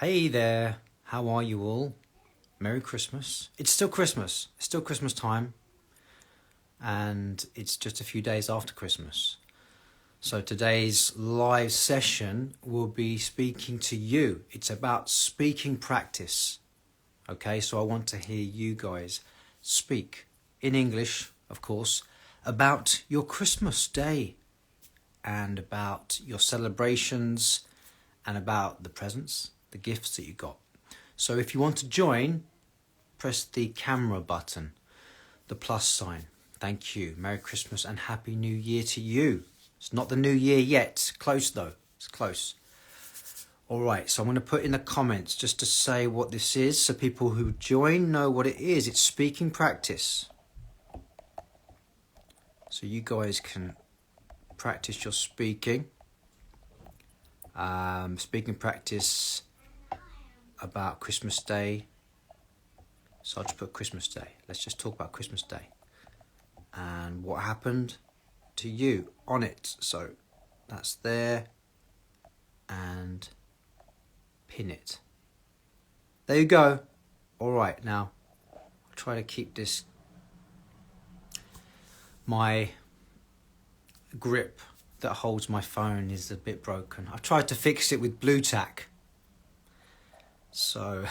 Hey there, how are you all? Merry Christmas. It's still Christmas. It's still Christmas time. And it's just a few days after Christmas. So today's live session will be speaking to you. It's about speaking practice. Okay, so I want to hear you guys speak in English, of course, about your Christmas day and about your celebrations and about the presents, the gifts that you got. So if you want to join, press the camera button, the plus sign. Thank you. Merry Christmas and Happy New Year to you. It's not the new year yet. Close though. It's close. All right, so I'm going to put in the comments just to say what this is so people who join know what it is. It's speaking practice. So you guys can practice your speaking. Speaking practice about Christmas Day. So I'll just put Christmas Day. Let's just talk about Christmas Day and what happened to you on it. So that's there, and pin it. There you go. All right, now I'll try to keep this. My grip that holds my phone is a bit broken. I've tried to fix it with blue tack. So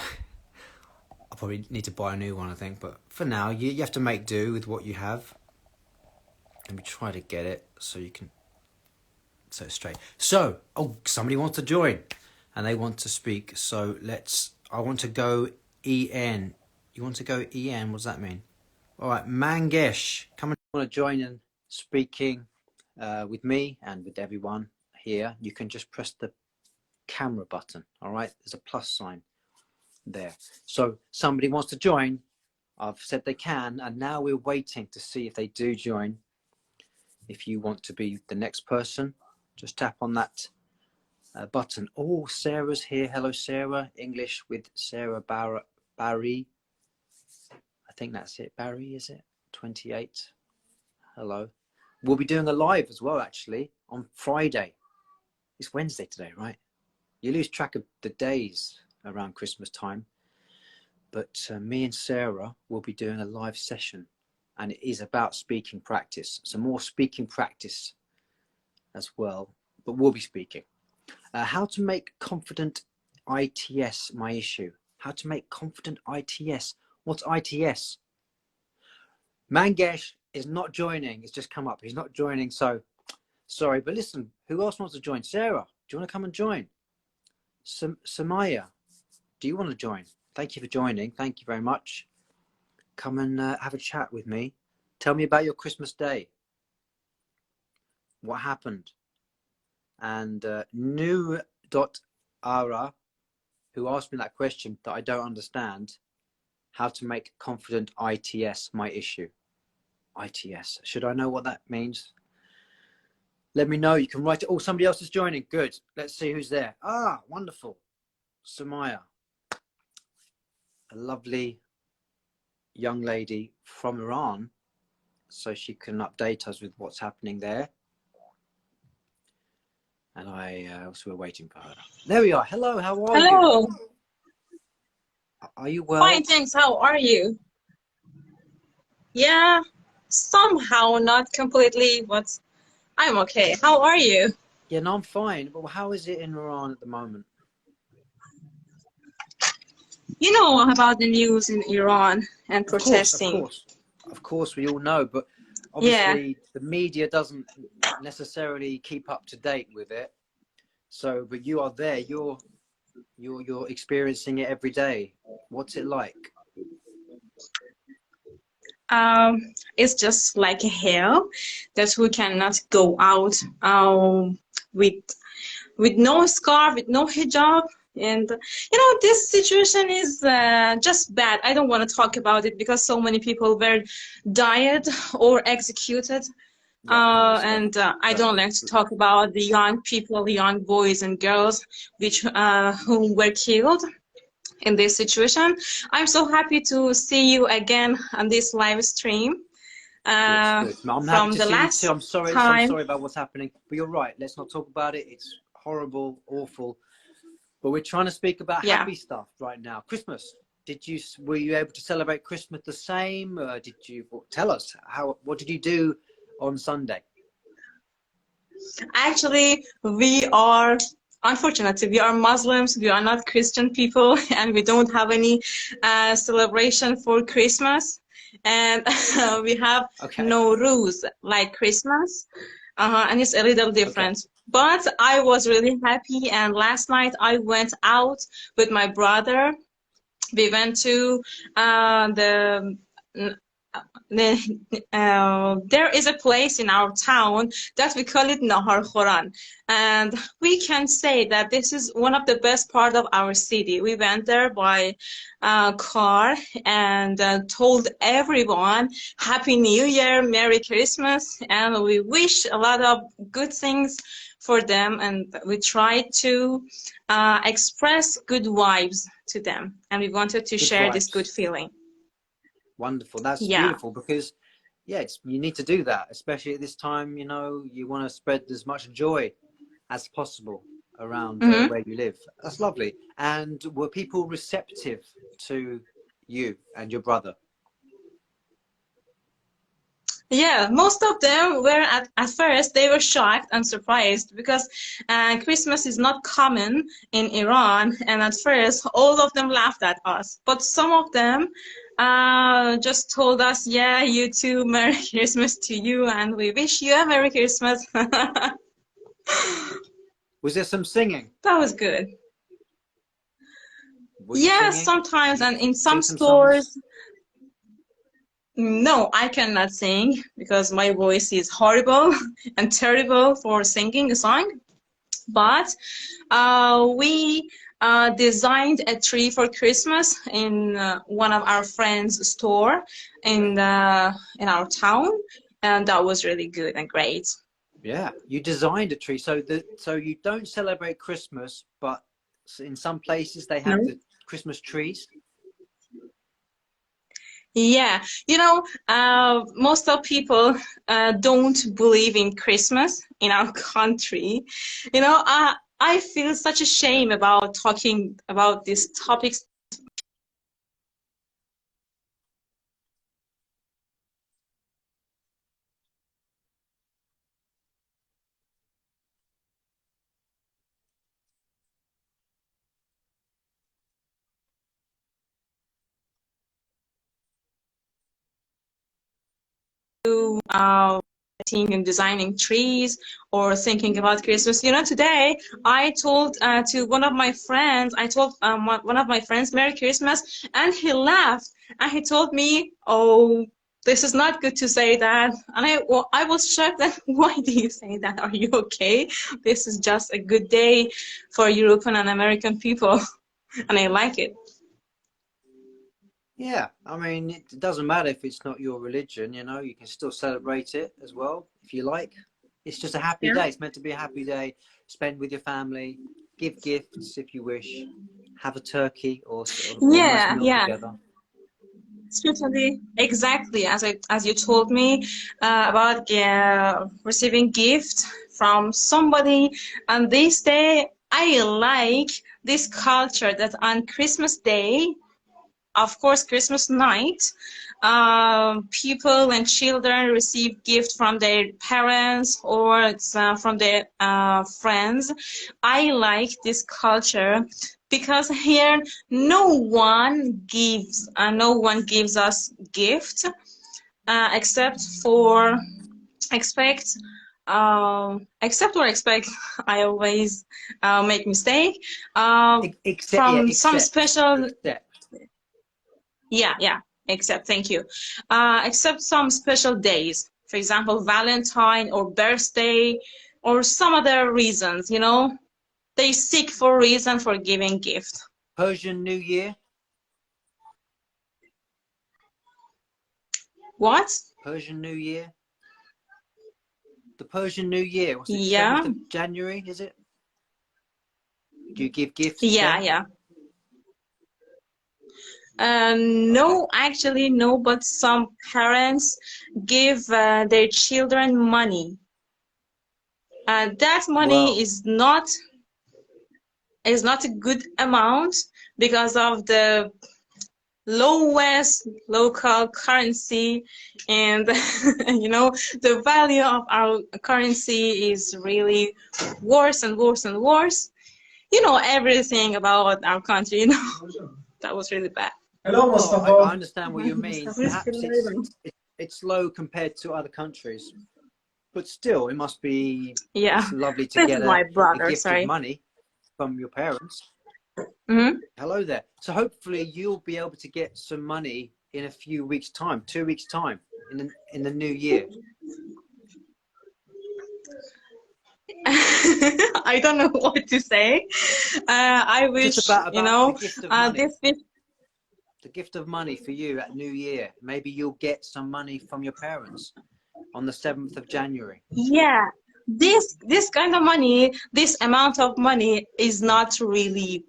I'll probably need to buy a new one, I think. But for now, you have to make do with what you have. Let me try to get it so you can set it straight. So, somebody wants to join and they want to speak. So I want to go EN. You want to go EN? What does that mean? All right, Mangesh, come and want to join in speaking with me and with everyone here. You can just press the camera button. All right, there's a plus sign there. So somebody wants to join. I've said they can, and now we're waiting to see if they do join. If you want to be the next person, just tap on that button. Oh, Sarah's here. Hello, Sarah. English with Sarah Barry. I think that's it. Barry, is it? 28. Hello. We'll be doing a live as well, actually, on Friday. It's Wednesday today, right? You lose track of the days around Christmas time. But me and Sarah will be doing a live session, and it is about speaking practice. So more speaking practice as well, but we'll be speaking. How to make confident ITS, my issue. How to make confident ITS. What's ITS? Mangesh is not joining. It's just come up. He's not joining, so sorry. But listen, who else wants to join? Sarah, do you want to come and join? Somaye, do you want to join? Thank you for joining. Thank you very much. Come and have a chat with me. Tell me about your Christmas day. What happened? And new.ara, who asked me that question that I don't understand, how to make confident ITS my issue. ITS. Should I know what that means? Let me know. You can write it. Oh, somebody else is joining. Good. Let's see who's there. Ah, wonderful. Somaye. A lovely young lady from Iran. So she can update us with what's happening there. And also we're waiting for her. There we are. Hello, how are you? Hello. Are you well? Fine, thanks. How are you? Yeah, somehow not completely, but I'm okay. How are you? Yeah, no, I'm fine. But how is it in Iran at the moment? You know about the news in Iran and protesting. Of course, we all know. But obviously, the media doesn't necessarily keep up to date with it. So, but you are there. You're experiencing it every day. What's it like? It's just like a hell that we cannot go out with no scarf, with no hijab. And you know, this situation is just bad. I don't want to talk about it because so many people were died or executed. I don't like to talk about the young people, the young boys and girls whom were killed in this situation. I'm so happy to see you again on this live stream. Good. I'm happy to see you too. I'm sorry about what's happening, but you're right. Let's not talk about it. It's horrible, awful. But we're trying to speak about Yeah. happy stuff right now. Christmas. Were you able to celebrate Christmas the same? Did you tell us what did you do on Sunday? Actually, we are, unfortunately, we are Muslims. We are not Christian people, and we don't have any celebration for Christmas. And we have Okay. no rules like Christmas, and it's a little Okay. different. But I was really happy, and last night I went out with my brother. We went to the there is a place in our town that we call it Nahar Khoran, and we can say that this is one of the best part of our city. We went there by car and told everyone Happy New Year, Merry Christmas, and we wish a lot of good things for them, and we tried to express good vibes to them, and we wanted to Good share this good vibes. feeling. Wonderful. That's Yeah. beautiful because, yeah, you need to do that, especially at this time. You want to spread as much joy as possible around Hmm. where you live. That's lovely. And were people receptive to you and your brother? Yeah, most of them were at first they were shocked and surprised because Christmas is not common in Iran, and at first all of them laughed at us. But some of them just told us, "Yeah, you too, Merry Christmas to you, and we wish you a Merry Christmas." That Was there some singing? was good. Were you Yeah, singing? sometimes, Did you and in some sing some songs? stores. No, I cannot sing because my voice is horrible and terrible for singing a song. But we designed a tree for Christmas in one of our friends' store in our town, and that was really good and great. Yeah, you designed a tree. So you don't celebrate Christmas, but in some places they have No? the Christmas trees. Yeah, most of people don't believe in Christmas in our country. I feel such a shame about talking about these topics. uh, and designing trees or thinking about Christmas. Today I told to one of my friends, I told one of my friends Merry Christmas, and he laughed and he told me, "Oh, this is not good to say that." And I was shocked. That why do you say that? Are you okay? This is just a good day for European and American people, and I like it. Yeah, I mean, it doesn't matter if it's not your religion, you can still celebrate it as well if you like. It's just a happy Yeah. day. It's meant to be a happy day. Spend with your family, give gifts if you wish, have a turkey or a nice Yeah, meal yeah. together. Certainly, exactly as you told me about receiving gift from somebody, and this day I like this culture that on Christmas Day, of course Christmas night, people and children receive gift from their parents or from their friends. I like this culture because here no one gives us gift except for expect except or expect. I always make mistake Except, yeah, from some except, special. except. Yeah, yeah, except, thank you. Except some special days, for example, Valentine or birthday or some other reasons, they seek for reason for giving gift. Persian New Year. What? Persian New Year. The Persian New Year. Was it Yeah, 7th of January, is it? Do you give gifts yeah, then? yeah. Okay. No, actually, no, but some parents give their children money. That money Well, is not. is not a good amount because of the lowest local currency, and the value of our currency is really worse and worse and worse. Everything about our country. That was really bad. Hello, Well, I Mustafa. understand what you mean. Perhaps it's low compared to other countries, but still, it must be. Yeah, It's lovely to this get is my a brother. gift of Sorry. money from your parents. Hmm. Hello there. So hopefully you'll be able to get some money in a few weeks' time, 2 weeks' time, in the new year. I don't know what to say. I Just wish, about the gift of money. this. The gift of money for you at New Year. Maybe you'll get some money from your parents on the 7th of January. Yeah, this kind of money, this amount of money is not really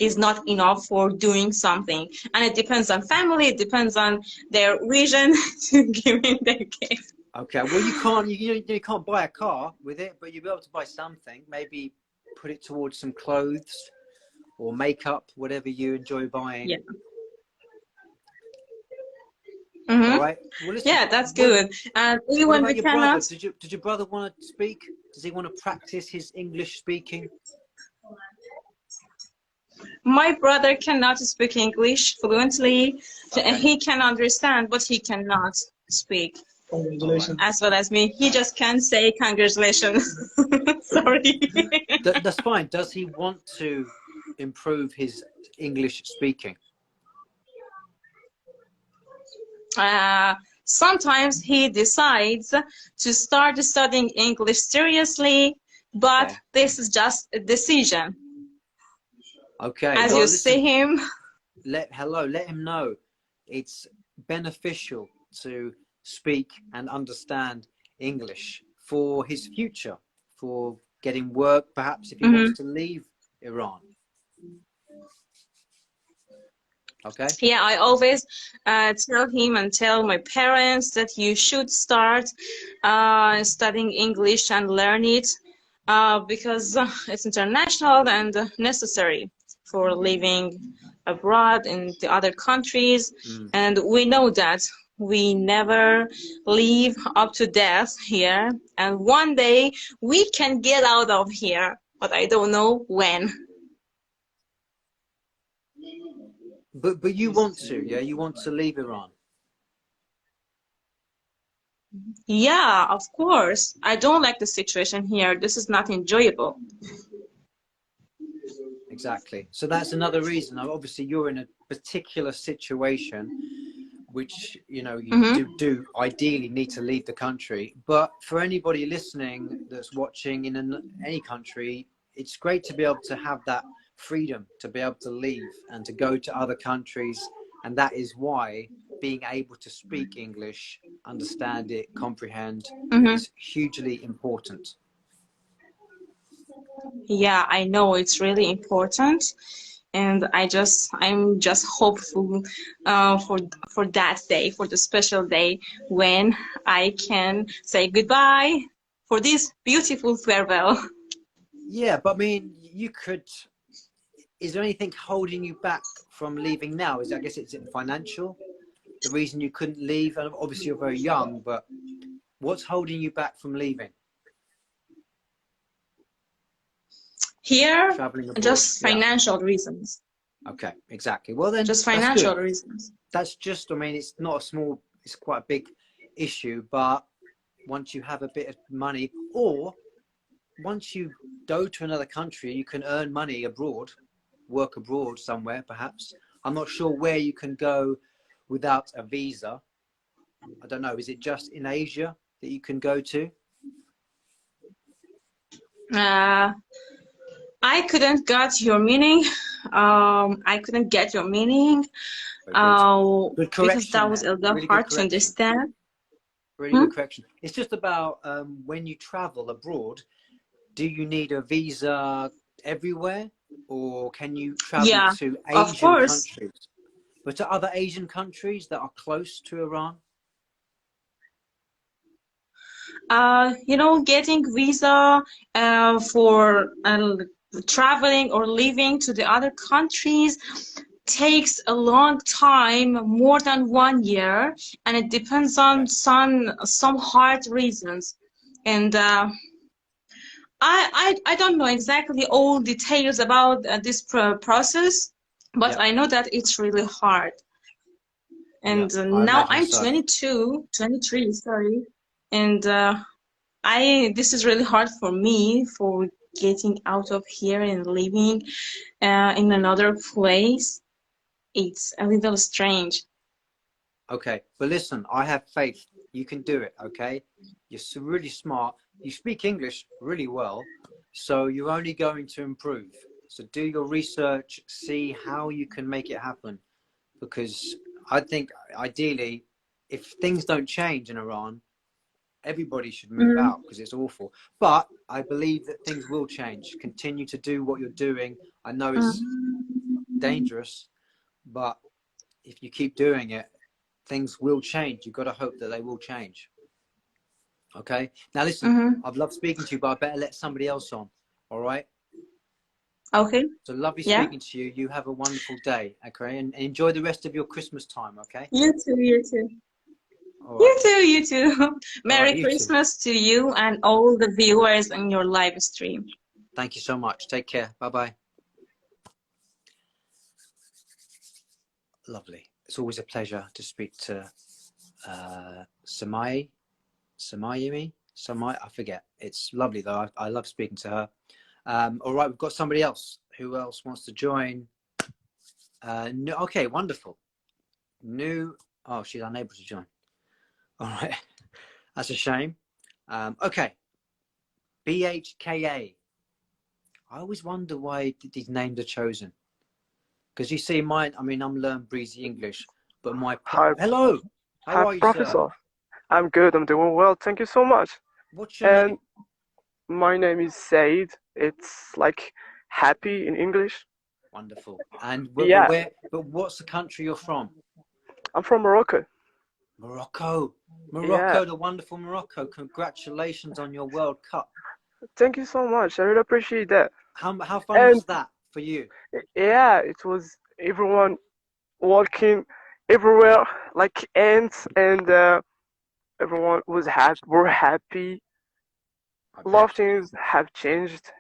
is not enough for doing something, and it depends on family. It depends on their vision to giving their gift. Okay, well you can't buy a car with it, but you'll be able to buy something. Maybe put it towards some clothes or makeup, whatever you enjoy buying. Yeah. Mm-hmm. All right. Well, listen. Yeah, that's good. And What even about we your brother? cannot. Did your brother want to speak? Does he want to practice his English speaking? My brother cannot speak English fluently. Okay. He can understand, but he cannot speak. Congratulations. As well as me. He just can't say congratulations. Sorry. That's fine. Does he want to improve his English speaking? Sometimes he decides to start studying English seriously, but Okay. this is just a decision. Okay. As well, you listen, see him. let him know it's beneficial to speak and understand English for his future, for getting work, perhaps if he wants to leave Iran. Okay. Yeah, I always tell him and tell my parents that you should start studying English and learn it because it's international and necessary for living abroad in the other countries. And we know that we never live up to death here. And one day we can get out of here, but I don't know when. But you want to, yeah? You want to leave Iran. Yeah, of course. I don't like the situation here. This is not enjoyable. Exactly. So that's another reason. Now, obviously, you're in a particular situation, which you do ideally need to leave the country. But for anybody listening that's watching in any country, it's great to be able to have that freedom to be able to leave and to go to other countries. And that is why being able to speak English, understand it, comprehend is hugely important. Yeah, I know it's really important, and I'm just hopeful for that day, for the special day when I can say goodbye for this beautiful farewell. Yeah, but I mean, you could. Is there anything holding you back from leaving now? I guess it's financial. The reason you couldn't leave, and obviously you're very young, but what's holding you back from leaving? Here, Traveling abroad. just financial reasons. Okay, exactly. Well then, Just that's financial good. reasons. That's just, I mean, it's not a small, it's quite a big issue, but once you have a bit of money, or once you go to another country, you can earn money abroad, work abroad somewhere, perhaps. I'm not sure where you can go without a visa. I don't know. Is it just in Asia that you can go to? I couldn't get your meaning. I couldn't get your meaning. Good Because correction that was there. a little Really good hard to correction. understand. Really good correction. It's just about when you travel abroad, do you need a visa everywhere, or can you travel Yeah, to of Asian course. countries? But to other Asian countries that are close to Iran? Getting visa for traveling or living to the other countries takes a long time, more than 1 year, and it depends on Okay. some hard reasons. And I don't know exactly all details about this process, but Yep. I know that it's really hard. Yep. And I now imagine I'm so. 22, 23, sorry. And I this is really hard for me for getting out of here and living in another place. It's a little strange. Okay, but listen, I have faith. You can do it, okay? You're really smart. You speak English really well, so you're only going to improve. So do your research, see how you can make it happen. Because I think ideally, if things don't change in Iran, everybody should move Mm, out because it's awful. But I believe that things will change. Continue to do what you're doing. I know it's mm, dangerous, but if you keep doing it, things will change. You've got to hope that they will change. Okay. Now listen, mm-hmm. I've loved speaking to you, but I better let somebody else on. All right. Okay. So lovely Yeah. speaking to you. You have a wonderful day. Okay, and enjoy the rest of your Christmas time. Okay. You too. You too. All right. You too. You too. All right. Merry You too. Christmas to you and all the viewers in your live stream. Thank you so much. Take care. Bye bye. Lovely. It's always a pleasure to speak to Somaye. Somaye. Somaye. I forget. It's lovely though. I love speaking to her. All right. We've got somebody else. Who else wants to join? No, okay. Wonderful. New. Oh, she's unable to join. All right. That's a shame. Okay. BHKA. I always wonder why these names are chosen. Because you see, mine, I mean, I'm learning breezy English, but Hi, hello. How hi, are you, sir? Professor. I'm good. I'm doing well. Thank you so much. What's your And name? my name is Said. It's like happy in English. Wonderful. And Yeah, but what's the country you're from? I'm from Morocco. Morocco. Yeah, Morocco, the wonderful Morocco. Congratulations on your World Cup. thank you so much. I really appreciate that. How fun And was that for you? yeah, it was everyone walking everywhere like ants, and everyone was happy. We're happy. I A lot of bet. things have changed,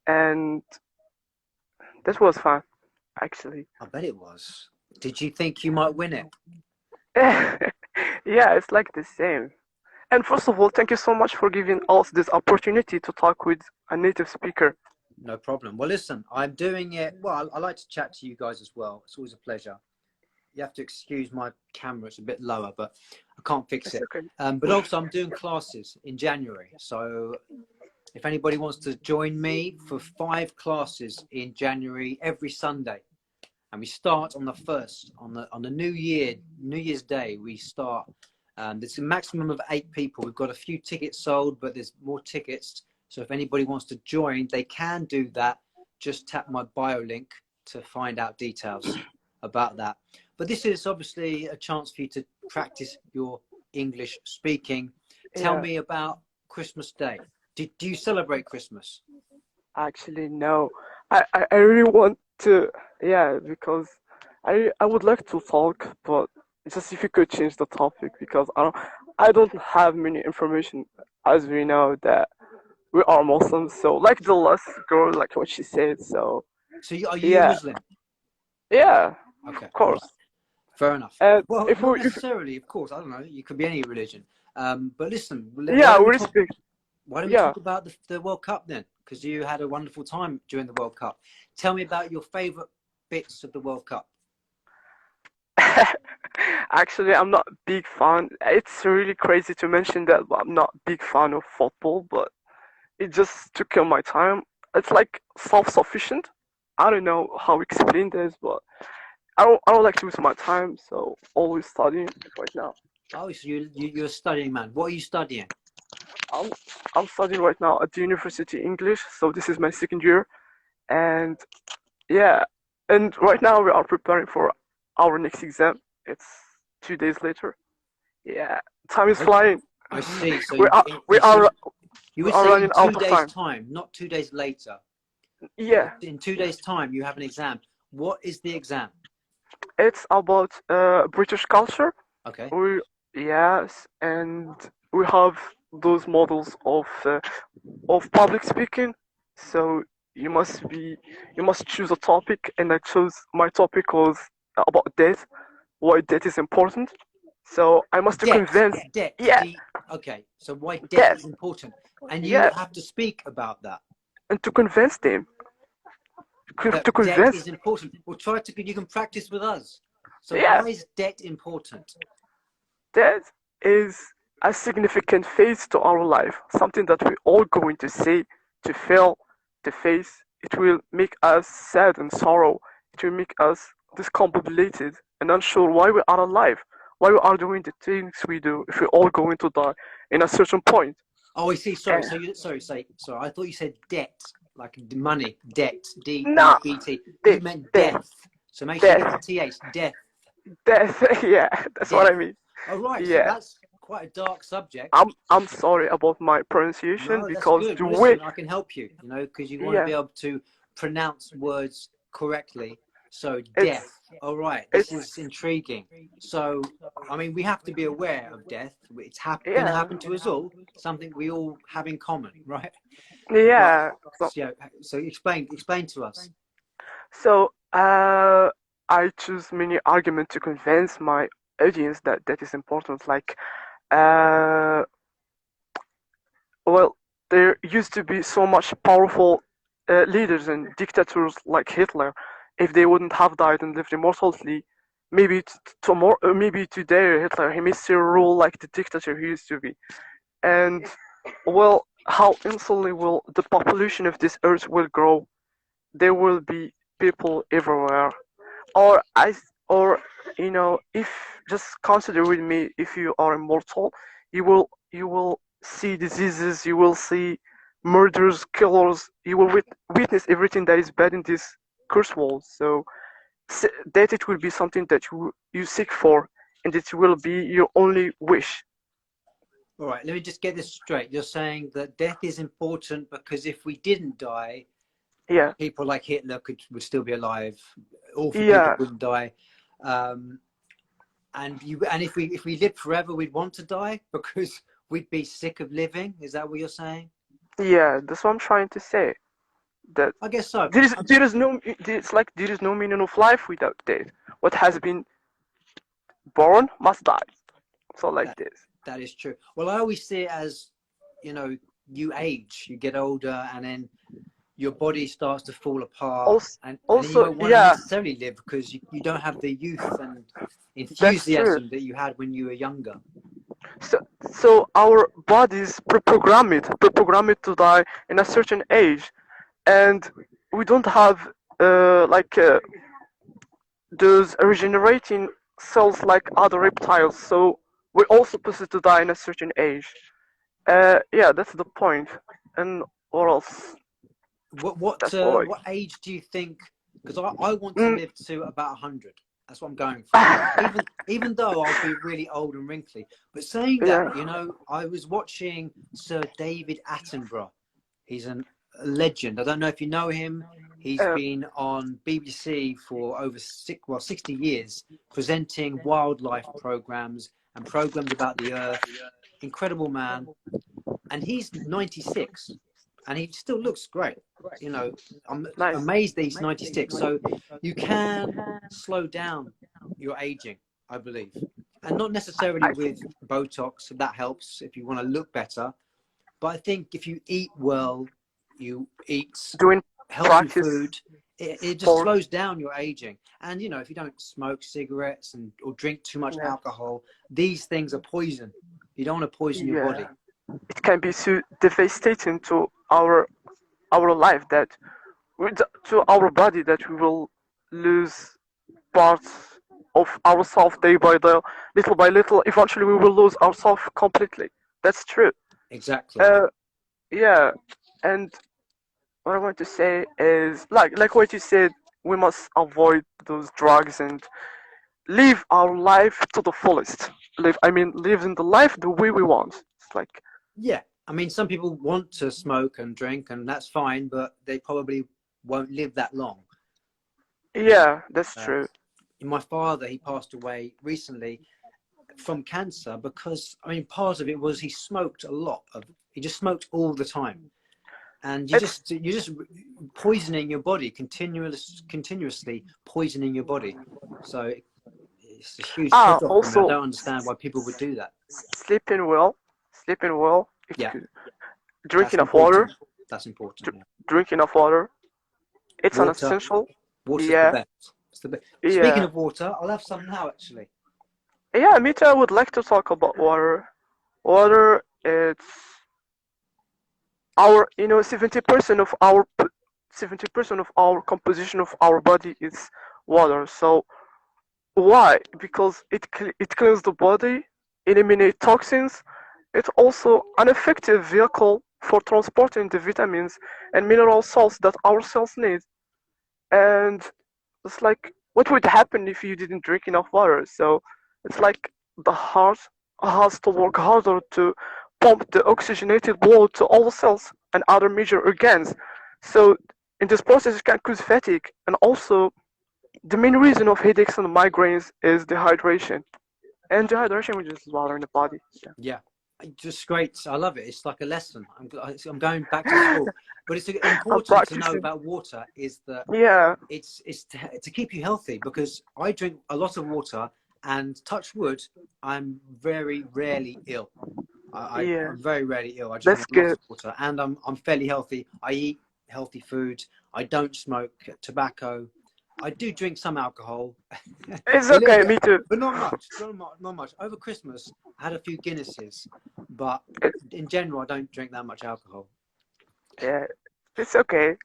and this was fun, actually. I bet it was. Did you think you might win it? Yeah, it's like the same. And first of all, thank you so much for giving us this opportunity to talk with a native speaker. No problem. Well, listen, I'm doing it. Well, I like to chat to you guys as well. It's always a pleasure. You have to excuse my camera, it's a bit lower, but I can't fix It's it. okay. But also, I'm doing classes in January. So if anybody wants to join me for 5 classes in January every Sunday, and we start on the 1st, on the New Year's Day, we start. There's a maximum of 8 people. We've got a few tickets sold, but there's more tickets. So if anybody wants to join, they can do that. Just tap my bio link to find out details about that. But this is obviously a chance for you to practice your English speaking. Tell Yeah, me about Christmas Day. Do you celebrate Christmas? actually, no. I really want to, yeah, because I would like to talk, but just if you could change the topic because I don't have many information as we know that we are Muslims. So like the last girl, like what she said. So So are you a yeah, Muslim? yeah, Okay, of all right, course. fair enough. And Well, if not we, if necessarily, of course. I don't know. You could be any religion. But listen, why yeah, don't we we talk? respect. Why don't we Yeah. talk about the World Cup then? Because you had a wonderful time during the World Cup. Tell me about your favourite bits of the World Cup. Actually, I'm not a big fan. It's really crazy to mention that, but I'm not a big fan of football, but it just to kill my time. It's like self-sufficient. I don't know how to explain this, but I don't like to waste my time, so always studying right now. Oh, so you're a studying man. What are you studying? I'm I'm studying right now at the university English, so this is my second year, and yeah, and right now we are preparing for our next exam. It's 2 days later. Yeah, time is I flying. I see. So we are we so are you we would are say running in two out of days' time. time, not 2 days later. Yeah, In 2 days' time, you have an exam. What is the exam? it's about British culture. Okay. We yes, and we have those models of public speaking. So you must be you must choose a topic, and I chose my topic was about death, why death is important. So I must to Debt. convince, Debt. yeah, Okay. So why debt death, is important, and you yeah, have to speak about that. and to convince them, to That debt convince, is important. Well, try to. You can practice with us. So yeah, why is debt important? death is a significant phase to our life, something that we all going to see, to feel, to face. It will make us sad and sorrow. It will make us discombobulated and unsure why we are alive, why we are doing the things we do if we're all going to die in a certain point. Oh, I see. Sorry. And So you. Sorry. I thought you said debt, like money. Debt. D E nah, B T. You death, meant death, death. So make sure you get death, the th. Death. death. Yeah, that's what Death. I mean. All right. So Yeah, that's quite a dark subject. I'm sorry about my pronunciation No, that's because good. the Well, way, listen, I can help you, because you want to yeah, be able to pronounce words correctly. So, it's death. All right, this it's is intriguing. So, I mean, we have to be aware of death. It's going to yeah, happen to us all, something we all have in common, right? But, yeah. So so explain to us. So I choose many arguments to convince my audience that that is important. Like, uh, well, there used to be so much powerful leaders and dictators like Hitler. If they wouldn't have died and lived immortally, maybe tomorrow, maybe today, Hitler he may still rule like the dictator he used to be. And well, how instantly will the population of this earth will grow? There will be people everywhere or or if just consider with me if you are immortal you will see diseases, you will see murders, killers, you will witness everything that is bad in this curse world. So that it will be something that you seek for, and it will be your only wish. All right, let me just get this straight. You're saying that death is important because if we didn't die, Yeah, people like Hitler would still be alive. Awful people yeah, wouldn't die. Um, and if we lived forever, we'd want to die because we'd be sick of living. Is that what you're saying? yeah, that's what I'm trying to say. That I guess so. there is no, it's like there is no meaning of life without death. What has been born must die. So like That this. that is true. Well, I always see it as, you age, you get older, and then your body starts to fall apart, Also, and then you also, don't want to yeah, necessarily live because you don't have the youth and that's true. enthusiasm that you had when you were younger. So, so our bodies pre-programmed to die in a certain age, and we don't have those regenerating cells like other reptiles. So we're all supposed to die in a certain age. Yeah, that's the point. And what else? What what That's uh, all. what age do you think? Because I want to Mm, live to about 100. That's what I'm going for. Even though I'll be really old and wrinkly. But saying that, yeah. I was watching Sir David Attenborough. He's a legend. I don't know if you know him. He's Uh, been on BBC for over 60 years, presenting wildlife programs and programs about the earth. Incredible man, and he's 96, and he still looks great. I'm nice. amazed that he's 96. So you can slow down your aging, I believe, and not necessarily I with Botox. That helps if you want to look better. But I think if you eat well, you eat doing healthy practice food, it just sport. slows down your aging. And if you don't smoke cigarettes or drink too much Yeah. alcohol, these things are poison. You don't want to poison your Yeah. body. It can be so devastating to our life that to our body that we will lose parts of ourselves day by little. Eventually, we will lose ourselves completely. That's true. Exactly. Uh, yeah. And what I want to say is, like what you said, we must avoid those drugs and live our life to the fullest. Live in the life the way we want. It's like, Yeah. I mean, some people want to smoke and drink, and that's fine, but they probably won't live that long. Yeah, that's Uh, true. my father, he passed away recently from cancer because, I mean, part of it was he smoked a lot of, he just smoked all the time. And you're It's just poisoning your body, continuously poisoning your body. So it's a huge put off for me. I also don't understand why people would do that. sleeping well, sleeping well. It's Yeah, good. Drink that's enough water, important. That's important. dr- Yeah. drink enough water. It's an Water, essential. water's the Yeah, best. It's the best. Speaking yeah, of water, I'll have some now actually. yeah. Me too. I would like to talk about water. Water, it's our, 70% of our 70% of our composition of our body is water. So why? Because it cleans the body, eliminate toxins. It's also an effective vehicle for transporting the vitamins and mineral salts that our cells need. And it's like, what would happen if you didn't drink enough water? So it's like the heart has to work harder to pump the oxygenated blood to all the cells and other major organs. So in this process, it can cause fatigue. And also, the main reason of headaches and migraines is dehydration. And dehydration, which is water in the body. Yeah. Yeah, just great. I love it. It's like a lesson. I'm going back to school, but it's I'm important to know practicing. about water. Is that Yeah, it's to keep you healthy because I drink a lot of water and touch wood, I'm very rarely ill. yeah, I'm very rarely ill. I just that's drink lots good. of water and I'm fairly healthy. I eat healthy food. I don't smoke tobacco. I do drink some alcohol, a It's little okay, bit, me too. but not much. Not much. Over Christmas, I had a few Guinnesses, but in general, I don't drink that much alcohol. Yeah, it's okay.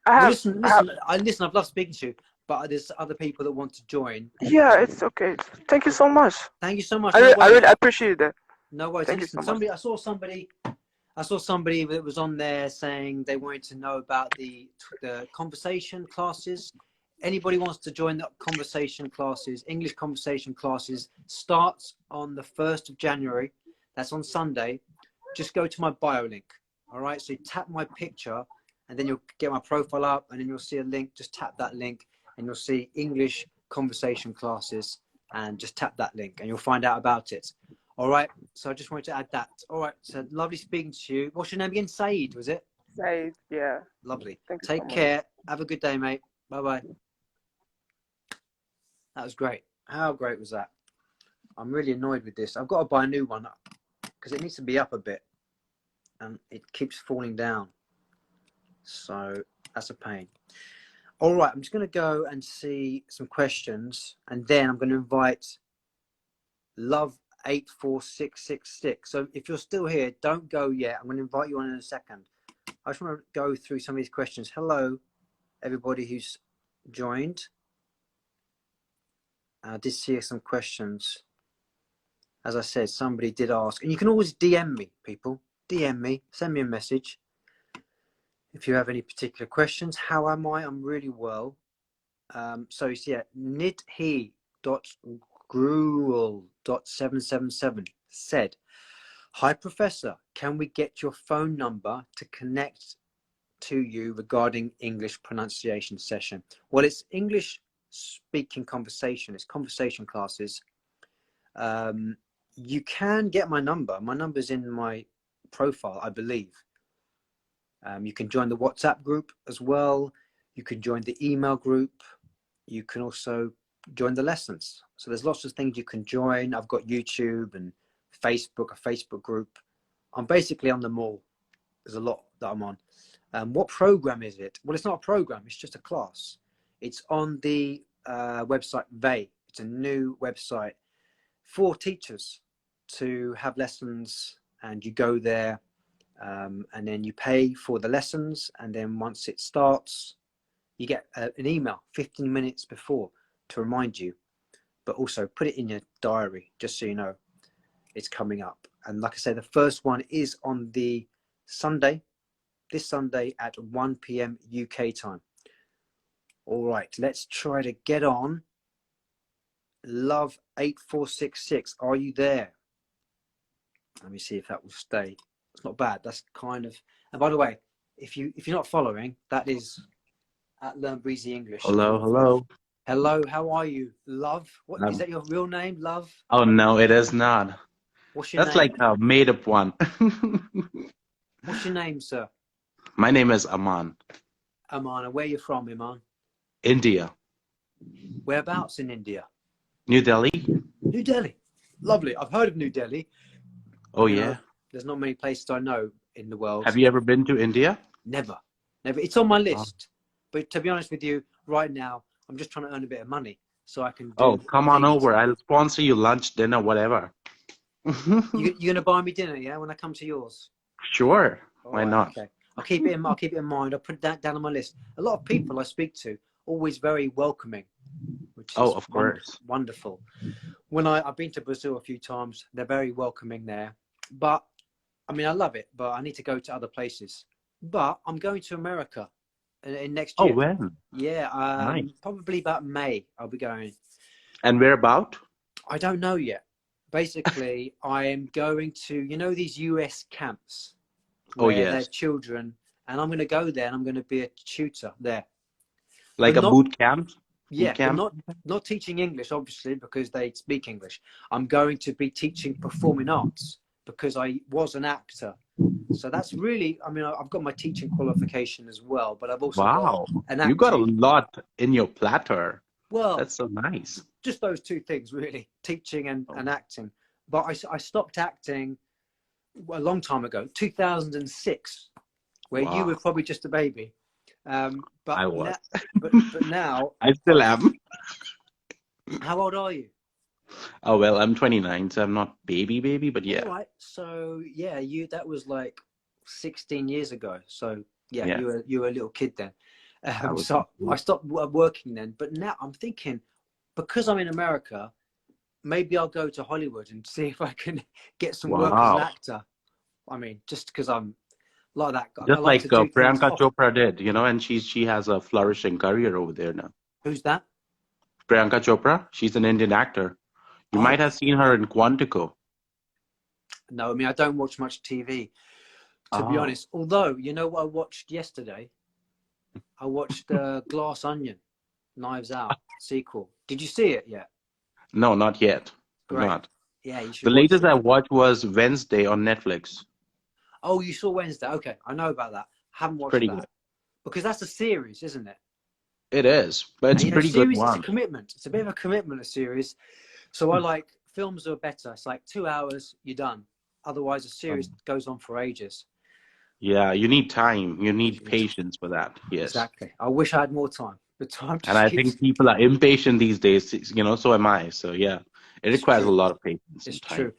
I Well, have, listen, I have, listen. Listen. I've loved speaking to you, but there's other people that want to join. yeah, it's okay. Thank you So so much. thank you so much. No I worries. really appreciate that. No worries. Thank you Listen, so much. I saw somebody that was on there saying they wanted to know about the conversation classes. Anybody wants to join the conversation classes? English conversation classes starts on the 1st of January. That's on Sunday. Just go to my bio link. All right. So you tap my picture, and then you'll get my profile up, and then you'll see a link. Just tap that link, and you'll see English conversation classes, and just tap that link, and you'll find out about it. All right. So I just wanted to add that. All right. So lovely speaking to you. What's your name again? Said, was it? Said, yeah. Lovely. Thank you so Take much. care. Have a good day, mate. Bye bye. That was great. How great was that? I'm really annoyed with this. I've got to buy a new one because it needs to be up a bit and it keeps falling down. So that's a pain. All right. I'm just going to go and see some questions and then I'm going to invite Love 84666. So if you're still here, don't go yet. I'm going to invite you on in a second. I just want to go through some of these questions. Hello, everybody who's joined. I did see some questions. As I said, somebody did ask, and you can always DM me, people. DM me, send me a message if you have any particular questions. How am I? I'm really well. So yeah, nidhe.gruel.777 said, "Hi, Professor. Can we get your phone number to connect to you regarding English pronunciation session?" Well, it's English speaking conversation. It's conversation classes. You can get my number. My number's in my profile, I believe. You can join the WhatsApp group as well. You can join the email group. You can also join the lessons. So there's lots of things you can join. I've got YouTube and Facebook, a Facebook group. I'm basically on them all. There's a lot that I'm on. What program is it? Well, it's not a program. It's just a class. It's on the website VEI. It's a new website for teachers to have lessons, and you go there and then you pay for the lessons, and then once it starts you get an email 15 minutes before to remind you, but also put it in your diary just so you know it's coming up. And like I say, the first one is on the Sunday, this Sunday at 1 p.m. UK time. All right, let's try to get on. Love 8466, are you there? Let me see if that will stay. It's not bad. That's kind of, and by the way, if you're not following, that is at Learn Breezy English. Hello, hello. Hello, how are you? Love? What is Um, that your real name? Love? oh no, it is not. What's your That's name? like a made-up one. What's your name, sir? My name is Aman. Aman. And where you from, Iman? India. Whereabouts in India? New Delhi? New Delhi. Lovely. I've heard of New Delhi. Oh You know, yeah. there's not many places I know in the world. Have you ever been to India? Never. Never. It's on my Oh, list. But to be honest with you, right now, I'm just trying to earn a bit of money so I can oh, do come on things. over. I'll sponsor you lunch, dinner, whatever. You're gonna buy me dinner, yeah, when I come to yours. Sure. All Why right, not? okay. I'll keep it in. I'll keep it in mind. I'll put that down on my list. A lot of people I speak to always very welcoming, which Oh, is of course. wonderful. When I've been to Brazil a few times, they're very welcoming there. But I mean, I love it. But I need to go to other places. But I'm going to America in next Oh, year. when? Yeah, Nice. probably about May. I'll be going. And where about? I don't know yet. Basically, I am going to, you know, these US camps Oh, where they're yes. children, and I'm going to go there and I'm going to be a tutor there. Like But a not, boot camp? Boot yeah, but camp? not teaching English, obviously, because they speak English. I'm going to be teaching performing arts because I was an actor. So that's really, I mean, I've got my teaching qualification as well, but I've also got Wow. an You got a acting. lot in your platter. Well, That's so nice. just those two things, really, teaching Oh, and acting. But I stopped acting a long time ago, 2006, where you wow. were probably just a baby. I was. But now, I still am. how old are you? Oh well, I'm 29, so I'm not baby, but All yeah, right. So yeah, that was like 16 years ago. So yeah, yeah, you were a little kid then. I was. So I stopped working then. But now I'm thinking, because I'm in America, maybe I'll go to Hollywood and see if I can get some work as an Wow. actor. I mean, just because I'm like that. I Just like to like do things Priyanka off. Chopra did, and she has a flourishing career over there now. Who's that? Priyanka Chopra, she's an Indian actor. You Oh might have seen her in Quantico. no, I mean I don't watch much TV, to be Oh, honest. Although you know what I watched yesterday? I watched Glass Onion, Knives Out sequel. Did you see it yet? no, not yet. I've Great. not. Yeah, you The should watch latest it. I watched was Wednesday on Netflix. Oh, you saw Wednesday. Okay, I know about that. Haven't It's watched pretty that good. because that's a series, isn't it? It is, but it's And a you know, pretty good series is a one. commitment. It's a bit of a commitment, a series. So I like films are better. It's like 2 hours, you're done. Otherwise, a series Um, goes on for ages. yeah, you need time. You need patience for that. Yes. Exactly. I wish I had more time, but time And just I keeps. think people are impatient these days, so am I. So yeah, it It's requires a true. lot of patience It's and time. true.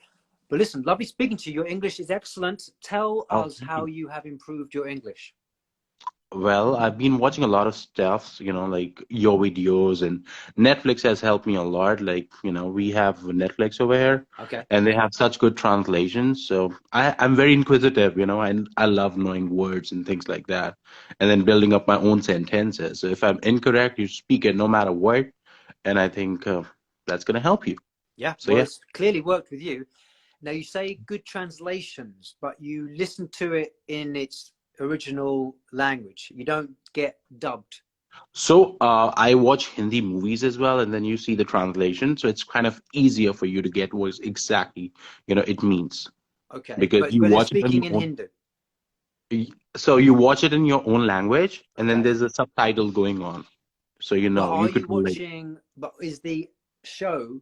But listen, lovely speaking to you. Your English is excellent. Tell Oh, us thank how you. you have improved your English. Well, I've been watching a lot of stuff, like your videos, and Netflix has helped me a lot. Like, we have Netflix over here, Okay. and they have such good translations. So I'm very inquisitive, and I love knowing words and things like that, and then building up my own sentences. So if I'm incorrect, you speak it no matter what, and I think that's gonna help you. Yeah. So Well, yeah. it's clearly worked with you. Now you say good translations, but you listen to it in its original language. You don't get dubbed. So I watch Hindi movies as well, and then you see the translation. So it's kind of easier for you to get what exactly it means Okay. because But you they're watch it on speaking your in own. Hindu. So you watch it in your own language, and then Okay. there's a subtitle going on. So But are you you could relate. watching? But is the show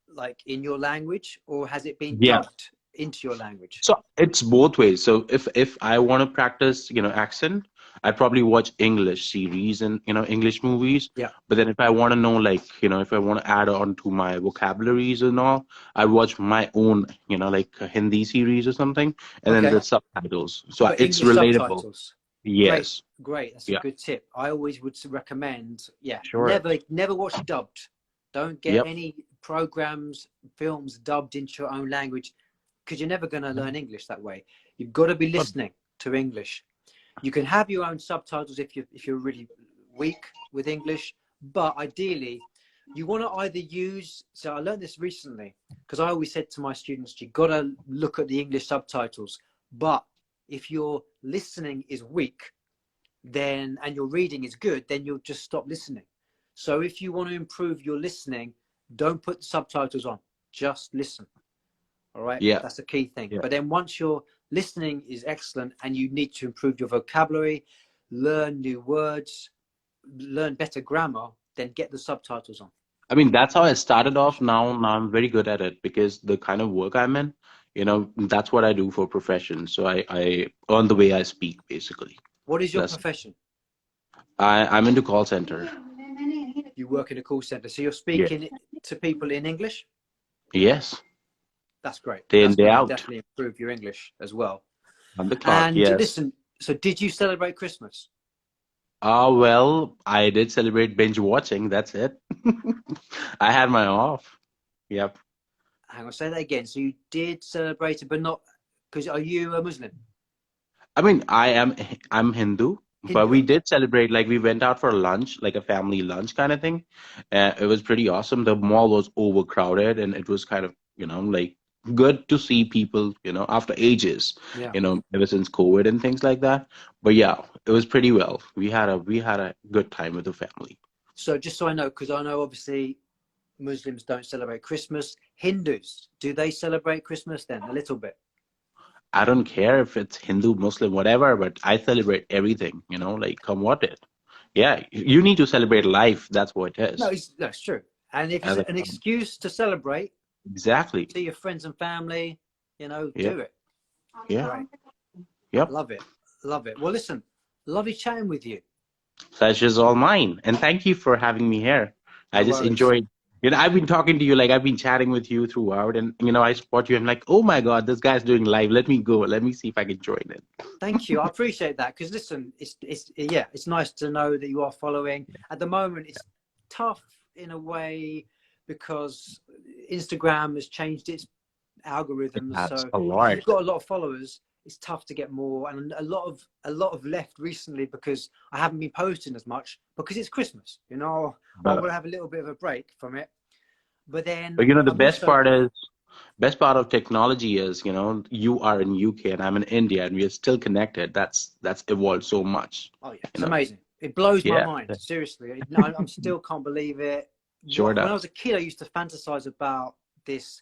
like in your language, or has it been Yeah. dubbed into your language? So it's both ways. So if I want to practice, accent, I probably watch English series and English movies. Yeah. But then if I want to know, like, if I want to add on to my vocabularies and all, I watch my own, like a Hindi series or something, and then Okay. the subtitles. So But it's English relatable. subtitles. Great, Yes. great. That's a Yeah. good tip. I always would recommend, yeah, Sure. never watch dubbed. Don't get Yep. any programs, films dubbed into your own language because you're never going to learn English that way. You've got to be listening to English. You can have your own subtitles if you're really weak with English, but ideally you want to either use, so I learned this recently because I always said to my students, you got to look at the English subtitles, but if your listening is weak, then and your reading is good, then you'll just stop listening. So if you want to improve your listening, don't put the subtitles on. Just listen. All right, Yeah. that's the key thing. Yeah. But then once your listening is excellent and you need to improve your vocabulary, learn new words, learn better grammar, then get the subtitles on. I mean, that's how I started off. Now I'm very good at it because the kind of work I'm in, that's what I do for profession. So I earn the way I speak, basically. What is your That's profession? I'm into call center. You work in a call center, so you're Yeah. speaking to people in English. Yes. That's great. Day in, That's day going to out. definitely improve your English as well. On the clock, And yes. listen, so did you celebrate Christmas? Well, I did celebrate binge watching. That's it. I had my off. Yep. Hang on, say that again. So you did celebrate it, but not because are you a Muslim? I mean, I'm Hindu, but we Hindu. did celebrate. Like we went out for lunch, like a family lunch kind of thing. It was pretty awesome. The mall was overcrowded, and it was kind of, like good to see people, after ages, Yeah. ever since COVID and things like that. But yeah, it was pretty well. We had a good time with the family. So just so I know, because I know obviously Muslims don't celebrate Christmas. Hindus, do they celebrate Christmas then? A little bit. I don't care if it's Hindu, Muslim, whatever, but I celebrate everything, like come what it. Yeah, you need to celebrate life. That's what it No, is. that's true. And if it's As a- an excuse to celebrate, Exactly. see your friends and family, Yeah. do it. Yeah. Right. Yep. Love it. Love it. Well, listen, lovely chatting with you. Pleasure's all mine. And thank you for having me here. I No just worries. enjoyed, I've been talking to you, like I've been chatting with you throughout, and I spot you. I'm like, oh my God, this guy's doing live. Let me go. Let me see if I can join it. Thank you. I appreciate that. Because listen, it's nice to know that you are following. At the moment, it's tough in a way because Instagram has changed its algorithms. That's So a if lot. you've got a lot of followers, it's tough to get more. And a lot of left recently because I haven't been posting as much because it's Christmas. I want to have a little bit of a break from it. But then, But the I'm best part of technology is, you are in UK and I'm in India and we are still connected. That's evolved so much. Oh yeah, it's amazing. It blows my Yeah. mind. Seriously, I'm still can't believe it. Sure When I does. was a kid, I used to fantasize about this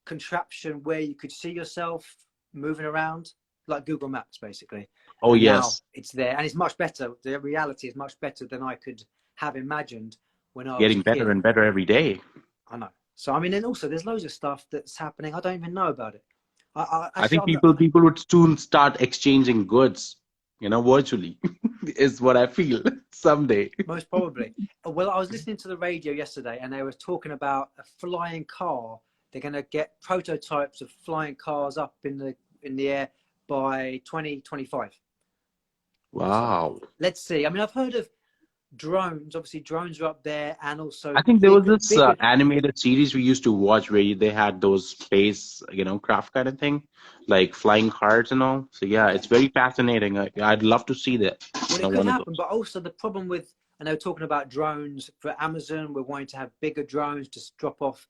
contraption where you could see yourself moving around, like Google Maps, basically. Oh, And now yes. it's there, and it's much better. The reality is much better than I could have imagined when I was a Getting better kid. and better every day. I know. So I mean, and also there's loads of stuff that's happening. I don't even know about it. I I think actually, people would soon start exchanging goods, virtually, is what I feel someday. most probably. Well, I was listening to the radio yesterday and they were talking about a flying car. They're going to get prototypes of flying cars up in the air by 2025. Wow. So, let's see. I mean, I've heard of drones. Obviously, drones are up there, and also I think there was bigger, this bigger. animated series we used to watch where they had those space, craft kind of thing, like flying cars and all. So yeah, it's very fascinating. I'd love to see that. Well, it could One of happen, those. but also the problem with, and they were talking about drones for Amazon. We're wanting to have bigger drones to drop off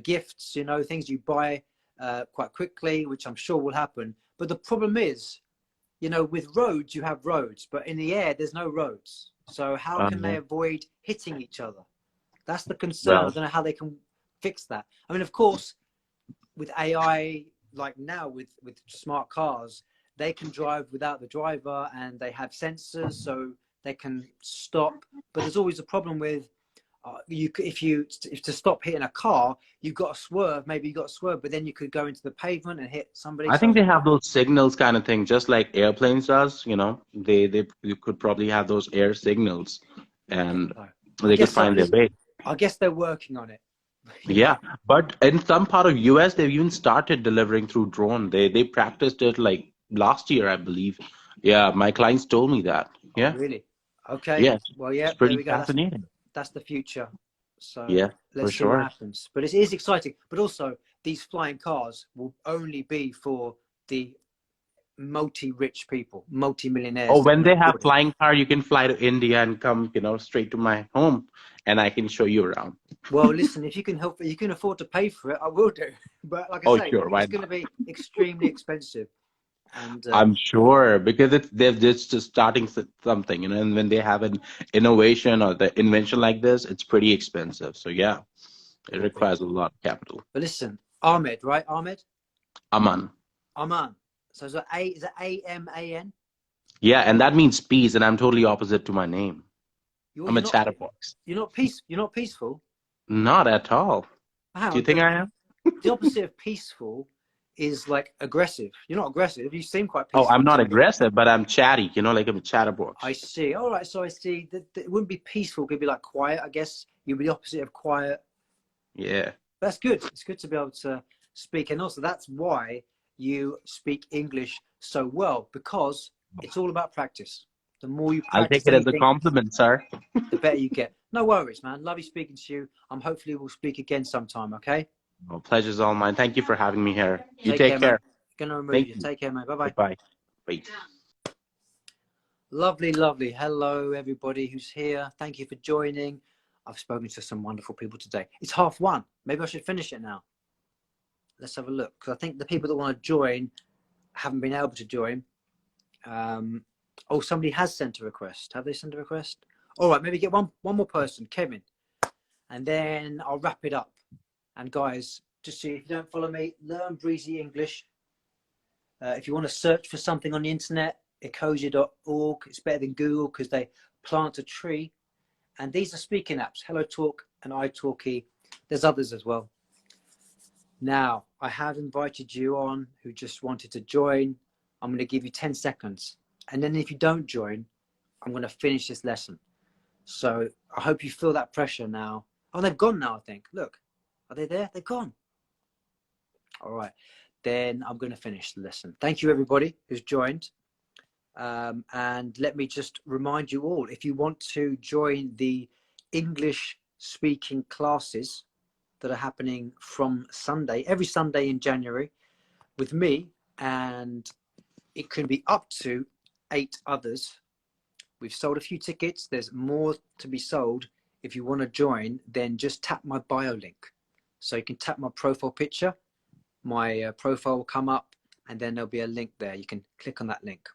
gifts, things you buy quite quickly, which I'm sure will happen. But the problem is, with roads, you have roads, but in the air, there's no roads. So how can they avoid hitting each other? That's the concern. I Well, don't know how they can fix that. I mean, of course, with AI, like now with smart cars, they can drive without the driver and they have sensors so they can stop. But there's always a problem with if to stop hitting a car, you've got to swerve. Maybe you got to swerve, but then you could go into the pavement and hit somebody. I think they have those signals kind of thing, just like airplanes does. They you could probably have those air signals, and they could find their way. I guess they're working on it. Yeah, but in some part of US, they've even started delivering through drone. They practiced it like last year, I believe. Yeah, my clients told me that. Oh, Yeah. really? Okay. Yes. Well, yeah, It's there pretty we go. fascinating. That's the future. So Yeah, for let's see what sure. happens. But it is exciting. But also, these flying cars will only be for the multi-rich people, multi-millionaires. Oh, that when can they have afford it. flying car, you can fly to India and come, straight to my home, and I can show you around. Well, listen, if you can help, you can afford to pay for it, I will do. But like I Oh, say, sure. Why it's going to not? be extremely expensive. And I'm sure because they're just starting something, you know, and when they have an innovation or the invention like this, it's pretty expensive. So yeah, it it will be. requires a lot of capital. But listen, Ahmed, right? Ahmed? Aman. Aman. So is it Aman? Yeah, and that means peace, and I'm totally opposite to my name. You're I'm a you're not chatterbox. you're not peaceful. Not at all. Hang Do you on, think I am? the opposite of peaceful is like aggressive. You're not aggressive. You seem quite Oh, peaceful I'm not to me. aggressive, but I'm chatty, you know, like I'm a I chatterbox. see. All right. So I see that it wouldn't be peaceful. It could be like quiet. I guess you'd be the opposite of quiet. Yeah. That's good. It's good to be able to speak. And also, that's why you speak English so well, because it's all about practice. The more you I'll take practice it as a anything, compliment, sir. the better you get. No worries, man. Lovely speaking to you. Hopefully we'll speak again sometime, okay? Oh, pleasure's all mine. Thank you for having me here. You Take care, take man. care. Gonna remove Thank you. you. Take care, mate. Bye-bye. Bye-bye. Bye. Lovely, lovely. Hello, everybody who's here. Thank you for joining. I've spoken to some wonderful people today. It's 1:30. Maybe I should finish it now. Let's have a look, because I think the people that want to join haven't been able to join. Oh, somebody has sent a request. Have they sent a request? All right, maybe get one more person, Kevin, and then I'll wrap it up. And guys, just see, if you don't follow me, learn breezy English. If you want to search for something on the internet, ecosia.org. It's better than Google because they plant a tree. And these are speaking apps, Hello Talk and italki. There's others as well. Now, I have invited you on who just wanted to join. I'm going to give you 10 seconds. And then if you don't join, I'm going to finish this lesson. So I hope you feel that pressure now. Oh, they've gone now, I think. Look, are they there? They've gone. All right. Then I'm going to finish the lesson. Thank you, everybody who's joined. And let me just remind you all, if you want to join the English speaking classes that are happening from Sunday, every Sunday in January with me, and it can be up to 8 others. We've sold a few tickets. There's more to be sold. If you want to join, then just tap my bio link. So you can tap my profile picture. My profile will come up, and then there'll be a link there. You can click on that link,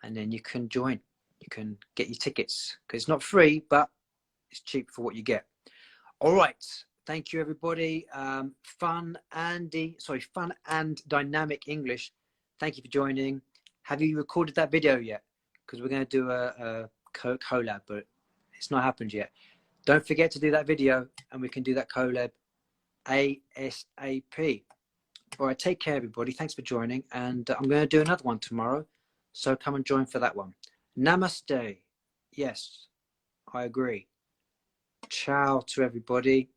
and then you can join. You can get your tickets, because it's not free, but it's cheap for what you get. All right. Thank you, everybody. Fun and dynamic English. Thank you for joining. Have you recorded that video yet? Because we're going to do a collab, but it's not happened yet. Don't forget to do that video, and we can do that collab ASAP. All right, take care, everybody. Thanks for joining, and I'm going to do another one tomorrow, so come and join for that one. Namaste. Yes, I agree. Ciao to everybody.